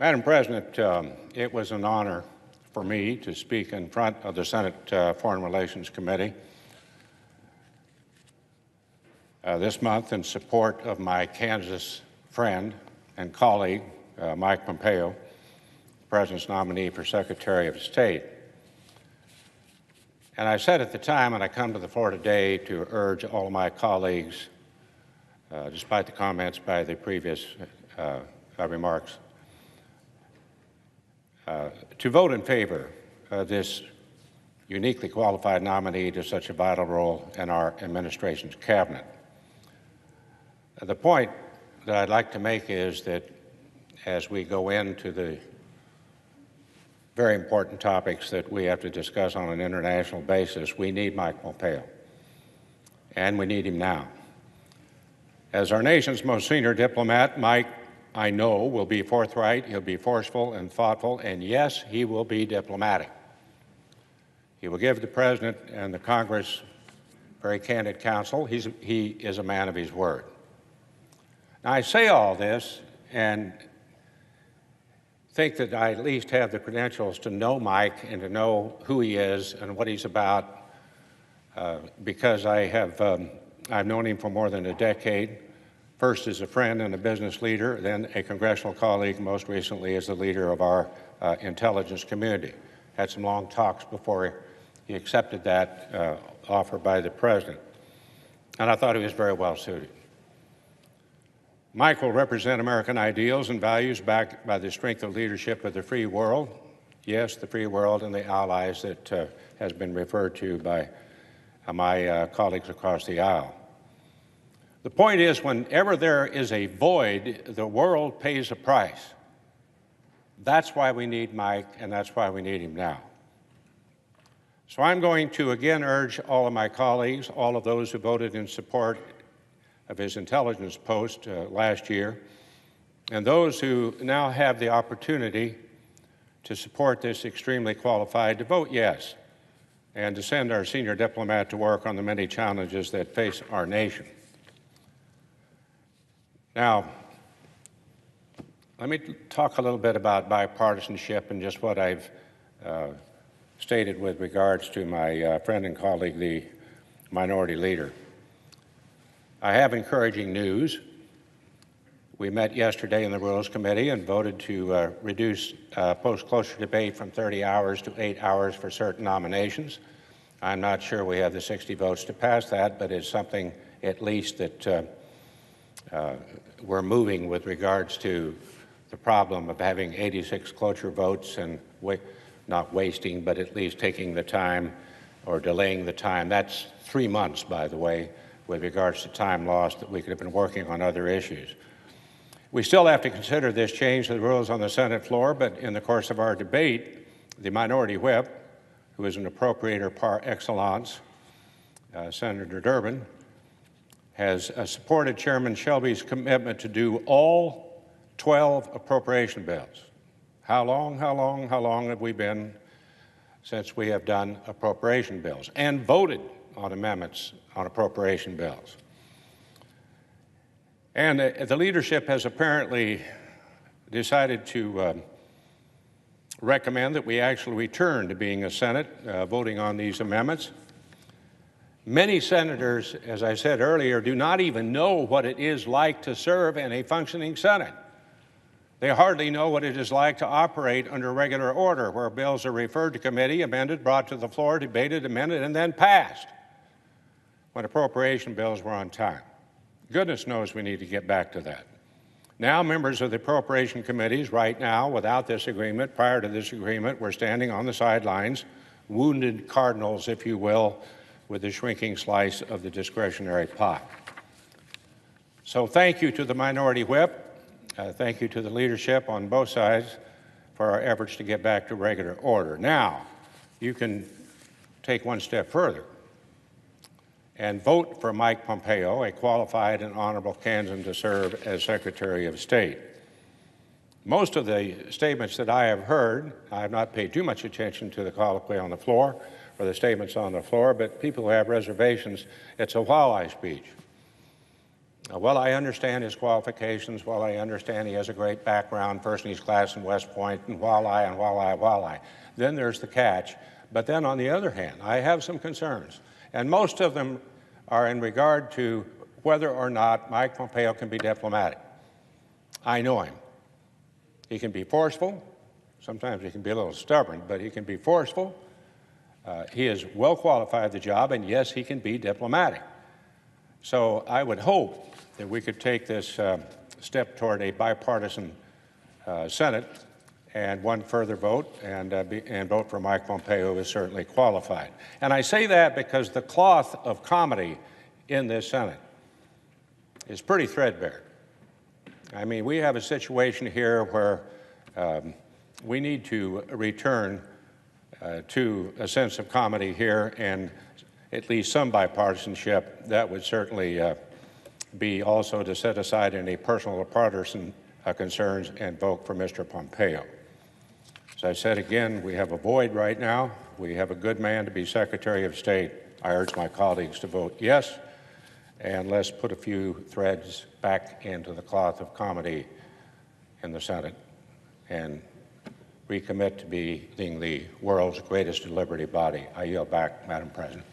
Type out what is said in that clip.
Madam President, it was an honor for me to speak in front of the Senate Foreign Relations Committee this month in support of my Kansas friend and colleague, Mike Pompeo, the President's nominee for Secretary of State. And I said at the time, and I come to the floor today to urge all of my colleagues, despite the comments by the previous remarks, to vote in favor of this uniquely qualified nominee to such a vital role in our administration's cabinet. The point that I'd like to make is that as we go into the very important topics that we have to discuss on an international basis, we need Mike Pompeo, and we need him now. As our nation's most senior diplomat, Mike, I know, will be forthright, he'll be forceful and thoughtful, and yes, he will be diplomatic. He will give the President and the Congress very candid counsel. He is a man of his word. Now, I say all this and think that I at least have the credentials to know Mike and to know who he is and what he's about because I've known him for more than a decade, first as a friend and a business leader, then a congressional colleague, most recently as the leader of our intelligence community. Had some long talks before he accepted that offer by the President, and I thought he was very well suited. Mike will represent American ideals and values backed by the strength of leadership of the free world. Yes, the free world and the allies that has been referred to by my colleagues across the aisle. The point is, whenever there is a void, the world pays a price. That's why we need Mike, and that's why we need him now. So I'm going to again urge all of my colleagues, all of those who voted in support of his intelligence post last year, and those who now have the opportunity to support this extremely qualified, to vote yes, and to send our senior diplomat to work on the many challenges that face our nation. Now, let me talk a little bit about bipartisanship and just what I've stated with regards to my friend and colleague, the minority leader. I have encouraging news. We met yesterday in the Rules Committee and voted to reduce post-cloture debate from 30 hours to 8 hours for certain nominations. I'm not sure we have the 60 votes to pass that, but it's something at least that we're moving with regards to the problem of having 86 cloture votes and not wasting, but at least taking the time or delaying the time. That's 3 months, by the way, with regards to time lost that we could have been working on other issues. We still have to consider this change to the rules on the Senate floor, but in the course of our debate, the minority whip, who is an appropriator par excellence, Senator Durbin, has supported Chairman Shelby's commitment to do all 12 appropriation bills. How long have we been since we have done appropriation bills and voted on amendments on appropriation bills? And the leadership has apparently decided to recommend that we actually return to being a Senate voting on these amendments. Many senators, as I said earlier, do not even know what it is like to serve in a functioning Senate. They hardly know what it is like to operate under regular order, where bills are referred to committee, amended, brought to the floor, debated, amended, and then passed when appropriation bills were on time. Goodness knows we need to get back to that. Now, members of the appropriation committees, right now, without this agreement, prior to this agreement, we're standing on the sidelines, wounded cardinals, if you will, with the shrinking slice of the discretionary pot. So thank you to the minority whip. Thank you to the leadership on both sides for our efforts to get back to regular order. Now, you can take one step further and vote for Mike Pompeo, a qualified and honorable candidate to serve as Secretary of State. Most of the statements that I have heard, I have not paid too much attention to the colloquy on the floor or the statements on the floor, but people who have reservations, it's a walleye speech. While I understand his qualifications, while I understand he has a great background, first in his class in West Point, and while I, then there's the catch. But then on the other hand, I have some concerns, and most of them are in regard to whether or not Mike Pompeo can be diplomatic. I know him. He can be forceful. Sometimes he can be a little stubborn, but he can be forceful. He is well qualified for the job, and yes, he can be diplomatic. So I would hope that we could take this step toward a bipartisan Senate and one further vote and vote for Mike Pompeo, who is certainly qualified. And I say that because the cloth of comedy in this Senate is pretty threadbare. I mean, we have a situation here where we need to return to a sense of comedy here and at least some bipartisanship. That would certainly be also to set aside any personal or partisan concerns and vote for Mr. Pompeo. As I said again, we have a void right now. We have a good man to be Secretary of State. I urge my colleagues to vote yes, and let's put a few threads back into the cloth of comedy in the Senate and recommit to being the world's greatest deliberative body. I yield back, Madam President.